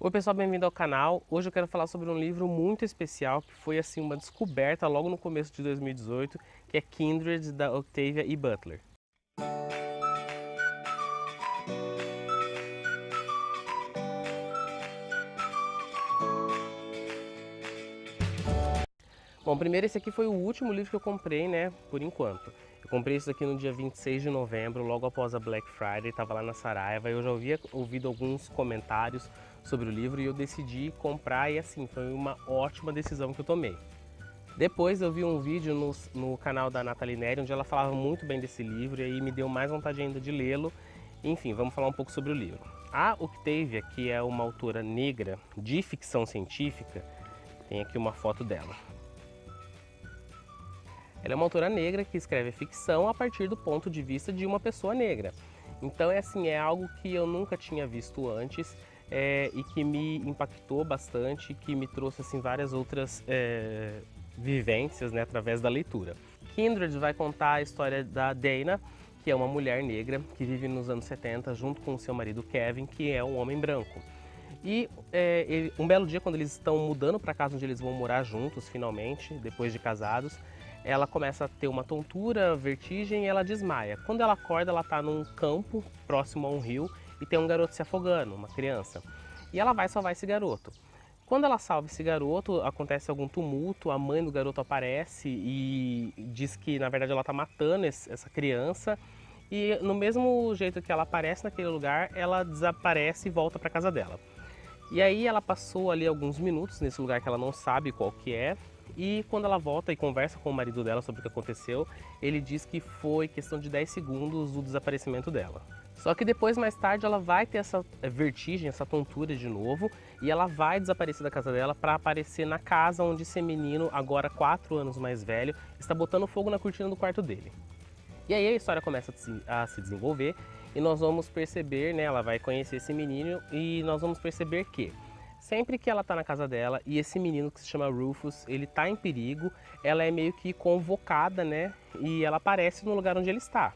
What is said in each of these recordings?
Oi pessoal, bem-vindo ao canal. Hoje eu quero falar sobre um livro muito especial que foi assim uma descoberta logo no começo de 2018, que é Kindred, da Octavia E. Butler. Bom, primeiro esse aqui foi o último livro que eu comprei, né, por enquanto. Eu comprei isso aqui no dia 26 de novembro, logo após a Black Friday, estava lá na Saraiva. Eu já havia ouvido alguns comentários sobre o livro e eu decidi comprar e assim, foi uma ótima decisão que eu tomei. Depois eu vi um vídeo no canal da Nathalie Neri, onde ela falava muito bem desse livro e aí me deu mais vontade ainda de lê-lo. Enfim, vamos falar um pouco sobre o livro. A Octavia, que é uma autora negra de ficção científica, tem aqui uma foto dela. Ela é uma autora negra que escreve ficção a partir do ponto de vista de uma pessoa negra. Então é algo que eu nunca tinha visto antes e que me impactou bastante, que me trouxe assim várias outras vivências, né, através da leitura. Kindred vai contar a história da Dana, que é uma mulher negra que vive nos anos 70 junto com o seu marido Kevin, que é um homem branco. E um belo dia, quando eles estão mudando para a casa onde eles vão morar juntos, finalmente, depois de casados, ela começa a ter uma tontura, vertigem e ela desmaia. Quando ela acorda, ela está num campo próximo a um rio e tem um garoto se afogando, uma criança. E ela vai salvar esse garoto. Quando ela salva esse garoto, acontece algum tumulto, a mãe do garoto aparece e diz que na verdade ela está matando essa criança. E no mesmo jeito que ela aparece naquele lugar, ela desaparece e volta para casa dela. E aí ela passou ali alguns minutos nesse lugar que ela não sabe qual que é. E quando ela volta e conversa com o marido dela sobre o que aconteceu, ele diz que foi questão de 10 segundos do desaparecimento dela. Só que depois, mais tarde, ela vai ter essa vertigem, essa tontura de novo, e ela vai desaparecer da casa dela para aparecer na casa onde esse menino, agora 4 anos mais velho, está botando fogo na cortina do quarto dele. E aí a história começa a se desenvolver e nós vamos perceber, né, ela vai conhecer esse menino e nós vamos perceber que sempre que ela está na casa dela e esse menino que se chama Rufus, ele está em perigo, ela é meio que convocada, né, e ela aparece no lugar onde ele está.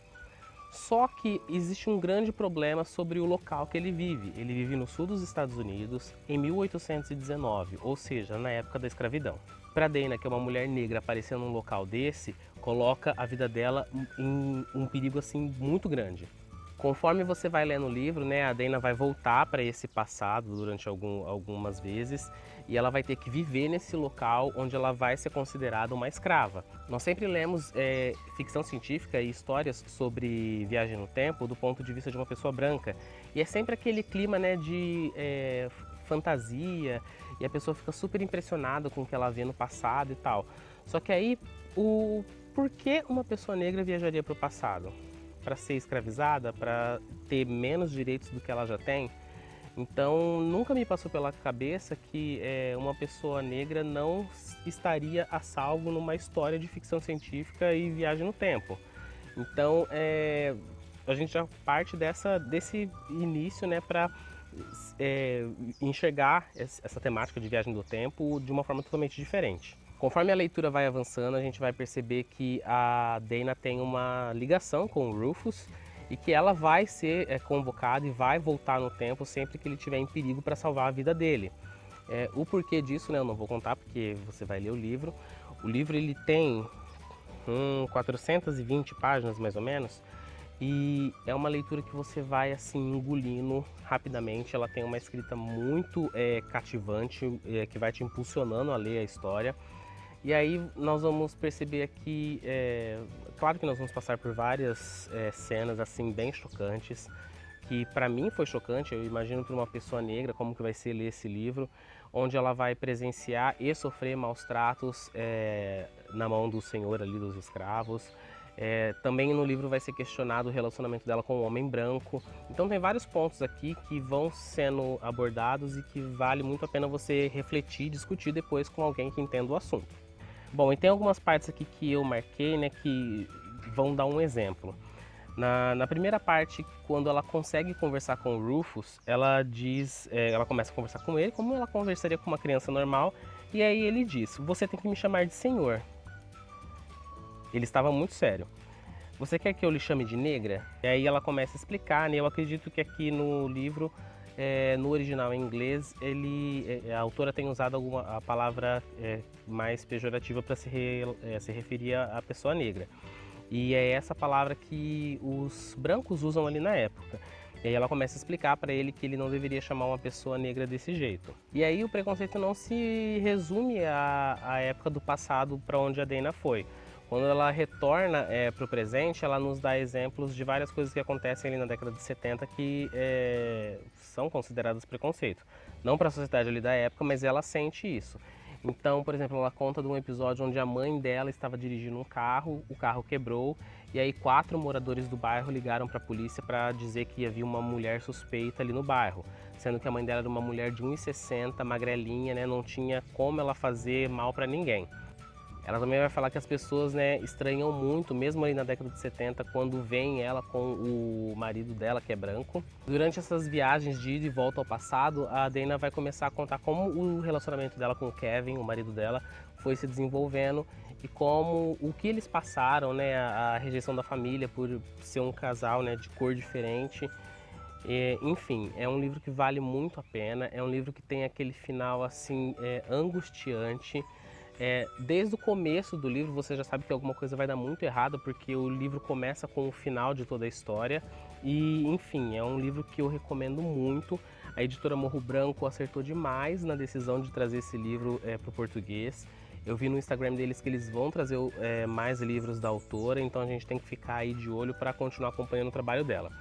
Só que existe um grande problema sobre o local que ele vive. Ele vive no sul dos Estados Unidos em 1819, ou seja, na época da escravidão. Para Dana, que é uma mulher negra, aparecer num local desse, coloca a vida dela em um perigo assim muito grande. Conforme você vai lendo o livro, né, a Dana vai voltar para esse passado durante algumas vezes e ela vai ter que viver nesse local onde ela vai ser considerada uma escrava. Nós sempre lemos ficção científica e histórias sobre viagem no tempo do ponto de vista de uma pessoa branca e é sempre aquele clima, né, de fantasia e a pessoa fica super impressionada com o que ela vê no passado e tal. Só que aí, por que uma pessoa negra viajaria para o passado? Para ser escravizada, para ter menos direitos do que ela já tem. Então nunca me passou pela cabeça que uma pessoa negra não estaria a salvo numa história de ficção científica e viagem no tempo. Então a gente já parte desse início, né, para enxergar essa temática de viagem do tempo de uma forma totalmente diferente. Conforme a leitura vai avançando, a gente vai perceber que a Dana tem uma ligação com o Rufus e que ela vai ser convocada e vai voltar no tempo sempre que ele estiver em perigo para salvar a vida dele. O porquê disso, né, eu não vou contar porque você vai ler o livro. O livro ele tem 420 páginas mais ou menos e é uma leitura que você vai assim engolindo rapidamente. Ela tem uma escrita muito cativante que vai te impulsionando a ler a história. E aí nós vamos perceber aqui, claro que nós vamos passar por várias cenas assim bem chocantes, que para mim foi chocante, eu imagino para uma pessoa negra como que vai ser ler esse livro, onde ela vai presenciar e sofrer maus tratos na mão do senhor ali dos escravos. Também no livro vai ser questionado o relacionamento dela com o homem branco. Então tem vários pontos aqui que vão sendo abordados e que vale muito a pena você refletir e discutir depois com alguém que entenda o assunto. Bom, e tem algumas partes aqui que eu marquei, né, que vão dar um exemplo. Na primeira parte, quando ela consegue conversar com o Rufus, ela diz, ela começa a conversar com ele como ela conversaria com uma criança normal, e aí ele diz: "Você tem que me chamar de senhor." Ele estava muito sério. "Você quer que eu lhe chame de negra?" E aí ela começa a explicar, né? Eu acredito que aqui no livro no original em inglês, a autora tem usado a palavra mais pejorativa para se referir à pessoa negra. E é essa palavra que os brancos usam ali na época. E aí ela começa a explicar para ele que ele não deveria chamar uma pessoa negra desse jeito. E aí o preconceito não se resume à época do passado para onde a Dana foi. Quando ela retorna para o presente, ela nos dá exemplos de várias coisas que acontecem ali na década de 70 que são consideradas preconceito. Não para a sociedade ali da época, mas ela sente isso. Então, por exemplo, ela conta de um episódio onde a mãe dela estava dirigindo um carro, o carro quebrou, e aí 4 moradores do bairro ligaram para a polícia para dizer que havia uma mulher suspeita ali no bairro, sendo que a mãe dela era uma mulher de 1,60, magrelinha, né, não tinha como ela fazer mal para ninguém. Ela também vai falar que as pessoas, né, estranham muito, mesmo ali na década de 70, quando veem ela com o marido dela, que é branco. Durante essas viagens de ida e volta ao passado, a Dana vai começar a contar como o relacionamento dela com o Kevin, o marido dela, foi se desenvolvendo e como o que eles passaram, né, a rejeição da família por ser um casal, né, de cor diferente. Enfim, é um livro que vale muito a pena, é um livro que tem aquele final assim angustiante. Desde o começo do livro você já sabe que alguma coisa vai dar muito errado, porque o livro começa com o final de toda a história. E enfim, é um livro que eu recomendo muito. A editora Morro Branco acertou demais na decisão de trazer esse livro para o português. Eu vi no Instagram deles que eles vão trazer mais livros da autora, então a gente tem que ficar aí de olho para continuar acompanhando o trabalho dela.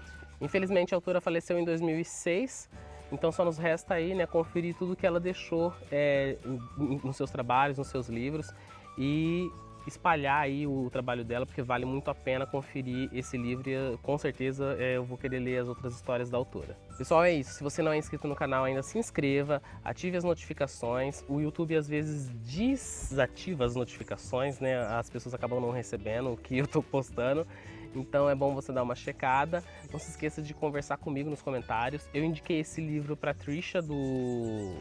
Infelizmente a autora faleceu em 2006, então só nos resta aí, né, conferir tudo que ela deixou nos seus trabalhos, nos seus livros e espalhar aí o trabalho dela, porque vale muito a pena conferir esse livro e com certeza eu vou querer ler as outras histórias da autora. Pessoal, é isso. Se você não é inscrito no canal ainda, se inscreva, ative as notificações. O YouTube às vezes desativa as notificações, né? As pessoas acabam não recebendo o que eu tô postando. Então é bom você dar uma checada. Não se esqueça de conversar comigo nos comentários. Eu indiquei esse livro para a Trisha do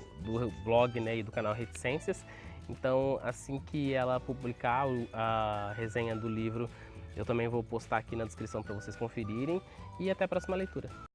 blog, né, e do canal Reticências. Então assim que ela publicar a resenha do livro, eu também vou postar aqui na descrição para vocês conferirem. E até a próxima leitura.